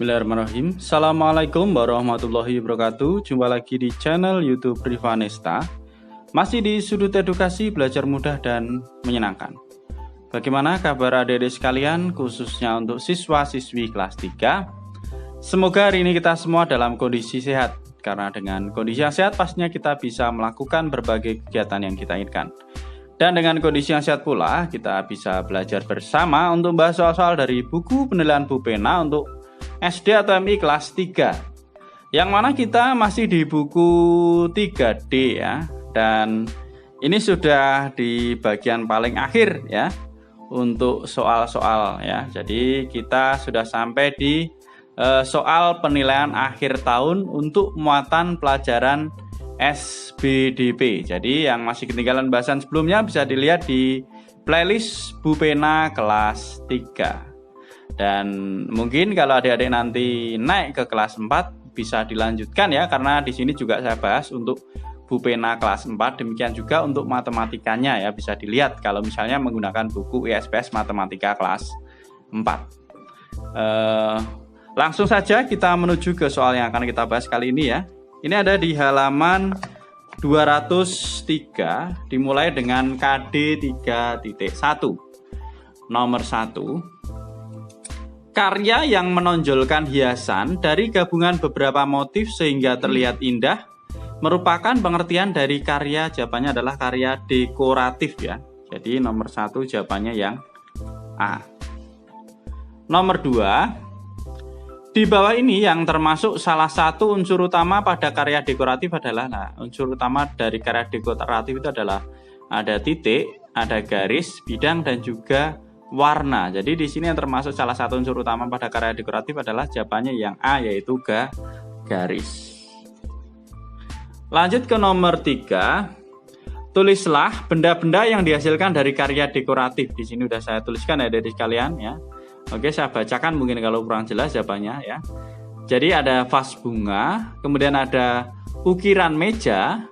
Bismillahirrahmanirrahim. Assalamualaikum warahmatullahi wabarakatuh. Jumpa lagi di channel YouTube Rivanesta. Masih di sudut edukasi, belajar mudah dan menyenangkan. Bagaimana kabar adik-adik sekalian, khususnya untuk siswa-siswi kelas 3? Semoga hari ini kita semua dalam kondisi sehat. Karena dengan kondisi yang sehat pastinya kita bisa melakukan berbagai kegiatan yang kita inginkan. Dan dengan kondisi yang sehat pula, kita bisa belajar bersama untuk membahas soal-soal dari buku penilaian Bu Pena untuk SD atau MI kelas 3. Yang mana kita masih di buku 3D ya. Dan ini sudah di bagian paling akhir ya untuk soal-soal ya. Jadi kita sudah sampai di soal penilaian akhir tahun untuk muatan pelajaran SBDP. Jadi yang masih ketinggalan bahasan sebelumnya bisa dilihat di playlist Bu Pena kelas 3. Dan mungkin kalau adik-adik nanti naik ke kelas 4 bisa dilanjutkan ya, karena di sini juga saya bahas untuk Bu Pena kelas 4, demikian juga untuk matematikanya ya, bisa dilihat kalau misalnya menggunakan buku ISPS Matematika kelas 4. Langsung saja kita menuju ke soal yang akan kita bahas kali ini ya. Ini ada di halaman 203, dimulai dengan KD 3.1. Nomor 1. Karya yang menonjolkan hiasan dari gabungan beberapa motif sehingga terlihat indah merupakan pengertian dari karya, jawabannya adalah karya dekoratif ya. Jadi nomor 1 jawabannya yang A. Nomor 2. Di bawah ini yang termasuk salah satu unsur utama pada karya dekoratif adalah, unsur utama dari karya dekoratif itu adalah ada titik, ada garis, bidang dan juga warna. Jadi di sini yang termasuk salah satu unsur utama pada karya dekoratif adalah jawabannya yang A, yaitu garis. Lanjut ke nomor 3. Tulislah benda-benda yang dihasilkan dari karya dekoratif. Di sini sudah saya tuliskan ya dari sekalian ya. Oke, saya bacakan mungkin kalau kurang jelas jawabannya ya. Jadi ada vas bunga, kemudian ada ukiran meja,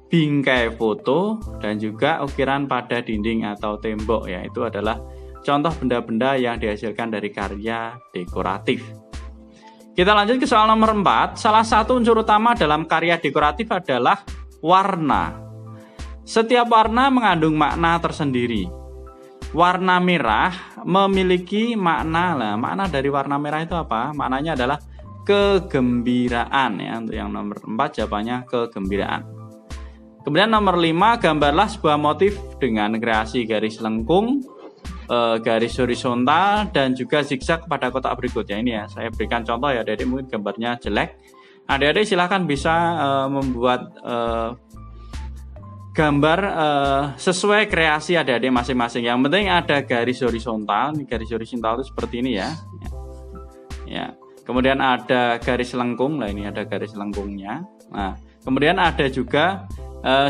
bingkai foto, dan juga ukiran pada dinding atau tembok ya. Itu adalah contoh benda-benda yang dihasilkan dari karya dekoratif. Kita lanjut ke soal nomor 4. Salah satu unsur utama dalam karya dekoratif adalah warna. Setiap warna mengandung makna tersendiri. Warna merah memiliki makna. Makna dari warna merah itu apa? Maknanya adalah kegembiraan ya. Untuk yang nomor 4 jawabannya kegembiraan. Kemudian nomor 5, gambarlah sebuah motif dengan kreasi garis lengkung, garis horizontal dan juga zigzag pada kotak berikut ya. Ini ya saya berikan contoh ya, adik-adik mungkin gambarnya jelek. Adik-adik silahkan bisa membuat gambar sesuai kreasi adik-adik masing-masing. Yang penting ada garis horizontal. Ini garis horizontal itu seperti ini ya. Ya. Kemudian ada garis lengkung. Nah, ini ada garis lengkungnya. Nah, kemudian ada juga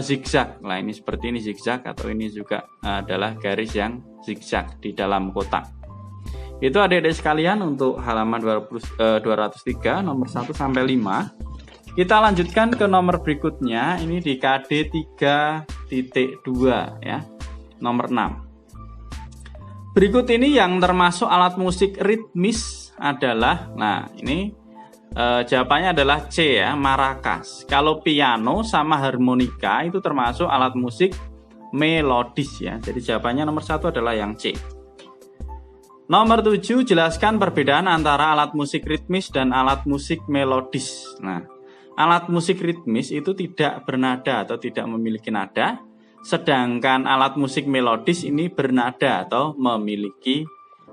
zigzag. Nah, ini seperti ini zigzag, atau ini juga adalah garis yang zigzag di dalam kotak. Itu adik-adik sekalian untuk halaman 203 nomor 1 sampai 5. Kita lanjutkan ke nomor berikutnya, ini di KD 3.2 ya. Nomor 6. Berikut ini yang termasuk alat musik ritmis adalah, nah ini jawabannya adalah C ya, maracas. Kalau piano sama harmonika itu termasuk alat musik melodis ya. Jadi jawabannya nomor 1 adalah yang C. Nomor 7, jelaskan perbedaan antara alat musik ritmis dan alat musik melodis. Nah, alat musik ritmis itu tidak bernada atau tidak memiliki nada, sedangkan alat musik melodis ini bernada atau memiliki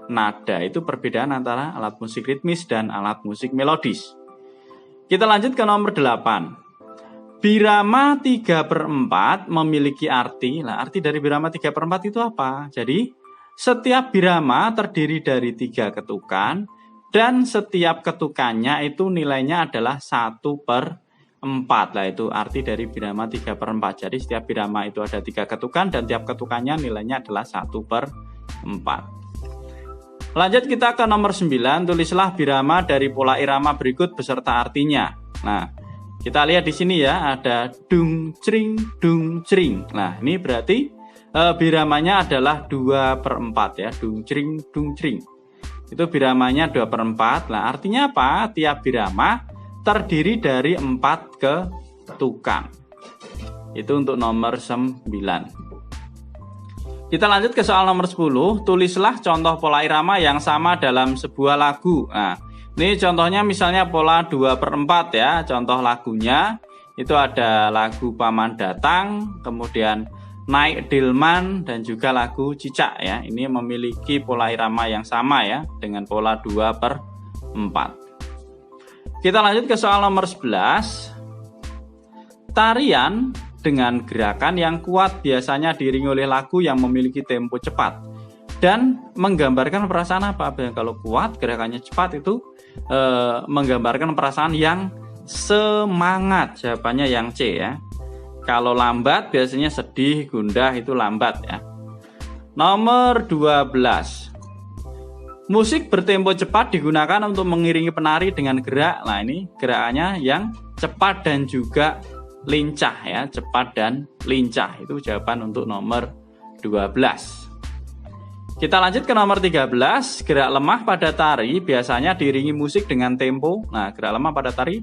nada. Itu perbedaan antara alat musik ritmis dan alat musik melodis. Kita lanjut ke nomor 8. Birama 3/4 memiliki arti. Nah, arti dari birama 3/4 itu apa? Jadi, setiap birama terdiri dari 3 ketukan dan setiap ketukannya itu nilainya adalah 1/4. Nah, itu arti dari birama 3/4. Jadi, setiap birama itu ada 3 ketukan dan tiap ketukannya nilainya adalah 1/4. Lanjut kita ke nomor 9. Tulislah birama dari pola irama berikut beserta artinya. Nah, kita lihat di sini ya, ada dung cring dung cring. Nah, ini berarti biramanya adalah 2/4 ya, dung cring dung cring. Itu biramanya 2/4. Nah, artinya apa? Tiap birama terdiri dari 4 ketukan. Itu untuk nomor 9. Kita lanjut ke soal nomor 10. Tulislah contoh pola irama yang sama dalam sebuah lagu. Nah, ini contohnya misalnya pola 2/4 ya. Contoh lagunya itu ada lagu Paman Datang, kemudian Naik Delman, dan juga lagu Cicak ya. Ini memiliki pola irama yang sama ya, dengan pola 2/4. Kita lanjut ke soal nomor 11. Tarian dengan gerakan yang kuat biasanya diiringi oleh lagu yang memiliki tempo cepat dan menggambarkan perasaan apa? Kalau kuat gerakannya cepat itu menggambarkan perasaan yang semangat. Jawabannya yang C ya. Kalau lambat biasanya sedih, gundah, itu lambat ya. Nomor 12. Musik bertempo cepat digunakan untuk mengiringi penari dengan gerak. Nah, ini gerakannya yang cepat dan juga lincah ya, cepat dan lincah. Itu jawaban untuk nomor 12. Kita lanjut ke nomor 13. Gerak lemah pada tari biasanya diiringi musik dengan tempo. Nah, gerak lemah pada tari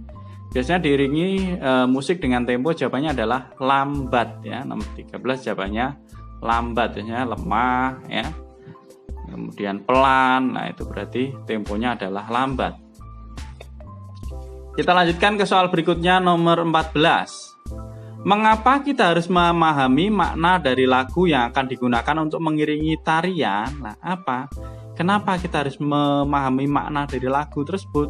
biasanya diiringi musik dengan tempo. Jawabannya adalah lambat ya. Nomor 13 jawabannya lambat ya, lemah ya. Kemudian pelan. Nah, itu berarti temponya adalah lambat. Kita lanjutkan ke soal berikutnya nomor 14. Mengapa kita harus memahami makna dari lagu yang akan digunakan untuk mengiringi tarian? Nah, apa? Kenapa kita harus memahami makna dari lagu tersebut?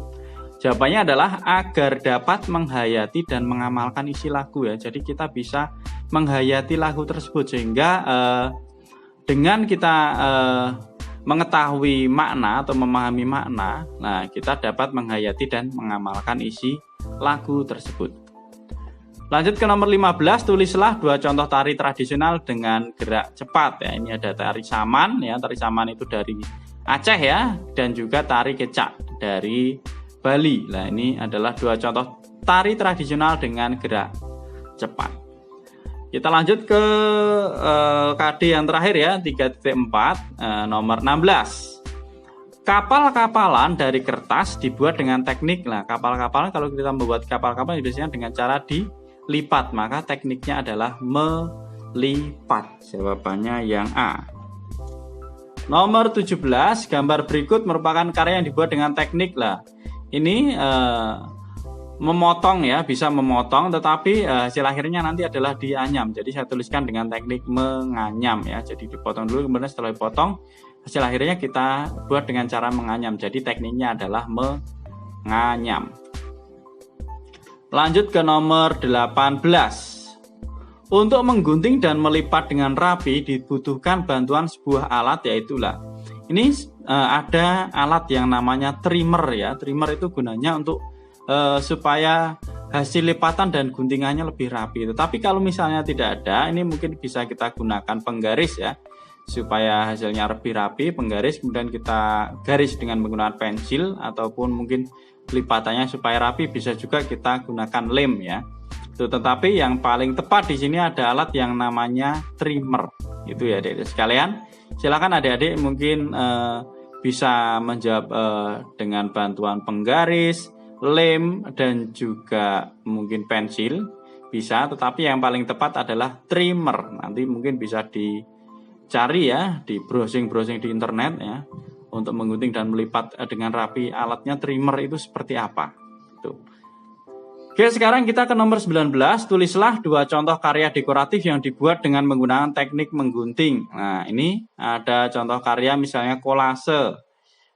Jawabannya adalah agar dapat menghayati dan mengamalkan isi lagu ya. Jadi kita bisa menghayati lagu tersebut sehingga dengan kita mengetahui makna atau memahami makna, nah kita dapat menghayati dan mengamalkan isi lagu tersebut. Lanjut ke nomor 15, tulislah 2 contoh tari tradisional dengan gerak cepat ya. Ini ada tari saman ya, tari saman itu dari Aceh ya, dan juga tari kecak dari Bali. Nah, ini adalah 2 contoh tari tradisional dengan gerak cepat. Kita lanjut ke KD yang terakhir ya, 3.4, nomor 16. Kapal-kapalan dari kertas dibuat dengan teknik. Nah, kapal-kapalan kalau kita membuat kapal-kapalan biasanya dengan cara dilipat, maka tekniknya adalah melipat. Jawabannya yang A. Nomor 17, gambar berikut merupakan karya yang dibuat dengan teknik. Lah, ini memotong ya, bisa memotong, tetapi hasil akhirnya nanti adalah dianyam. Jadi saya tuliskan dengan teknik menganyam ya. Jadi dipotong dulu, kemudian setelah dipotong hasil akhirnya kita buat dengan cara menganyam. Jadi tekniknya adalah menganyam. Lanjut ke nomor 18. Untuk menggunting dan melipat dengan rapi dibutuhkan bantuan sebuah alat, yaitu lah. Ini ada alat yang namanya trimmer ya. Trimmer itu gunanya untuk supaya hasil lipatan dan guntingannya lebih rapi. Tetapi kalau misalnya tidak ada, ini mungkin bisa kita gunakan penggaris ya, supaya hasilnya lebih rapi. Penggaris, kemudian kita garis dengan menggunakan pensil, ataupun mungkin lipatannya supaya rapi bisa juga kita gunakan lem ya. Tetapi yang paling tepat di sini ada alat yang namanya trimmer. Itu ya adik-adik sekalian. Silakan adik-adik mungkin bisa menjawab dengan bantuan penggaris, lem, dan juga mungkin pensil bisa, tetapi yang paling tepat adalah trimmer. Nanti mungkin bisa dicari ya, di browsing di internet ya, untuk menggunting dan melipat dengan rapi alatnya trimmer itu seperti apa. Tuh. Oke, sekarang kita ke nomor 19. Tulislah 2 contoh karya dekoratif yang dibuat dengan menggunakan teknik menggunting. Nah, ini ada contoh karya misalnya kolase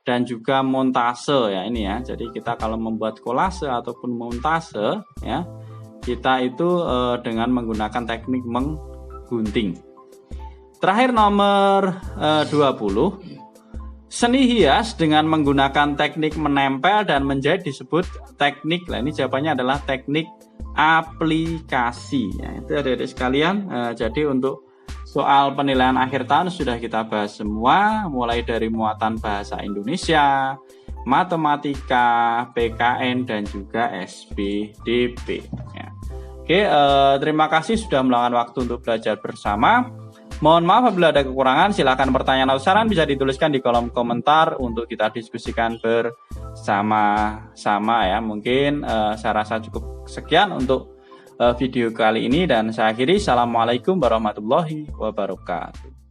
dan juga montase ya, ini ya. Jadi kita kalau membuat kolase ataupun montase ya, kita itu dengan menggunakan teknik menggunting. Terakhir nomor 20. Seni hias dengan menggunakan teknik menempel dan menjahit disebut teknik. Nah, ini jawabannya adalah teknik aplikasi ya. Itu adik-adik sekalian. Jadi untuk soal penilaian akhir tahun sudah kita bahas semua, mulai dari muatan bahasa Indonesia, matematika, PKN, dan juga SPDP. Ya. Oke, terima kasih sudah meluangkan waktu untuk belajar bersama. Mohon maaf apabila ada kekurangan. Silahkan pertanyaan atau saran bisa dituliskan di kolom komentar untuk kita diskusikan bersama-sama ya. Mungkin saya rasa cukup sekian untuk video kali ini dan saya akhiri. Assalamualaikum warahmatullahi wabarakatuh.